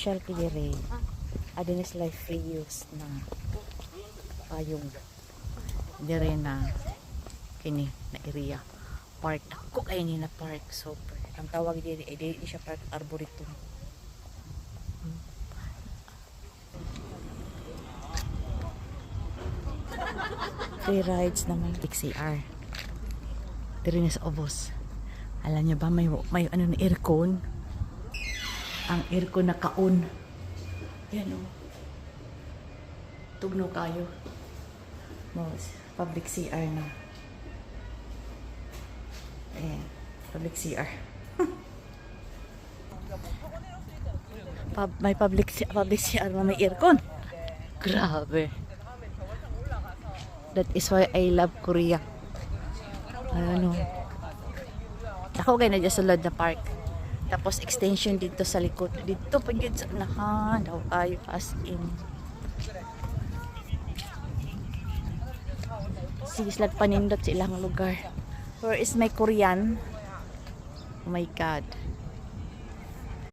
Shell kidire. Adinis life reuse na payong dire na kini na area park ako kay ni na park super ang tawag diri ay di siya park arboretum. Free rides naman XCR diri na sa Obos. Alam niyo ba may ano na aircon, ang aircon na kaon yan o tugno kayo mo public CR na. Ayan, public CR. May public CR na may aircon. Grabe. That is why I love Korea. Ano. Ako kayo na dyan sa Lod na Park. Tapos extension dito sa likod. Dito pa dyan sa unahan. Daw kayo as in. Sigislag panindot sa ilang lugar. Where is my Korean? Oh my God.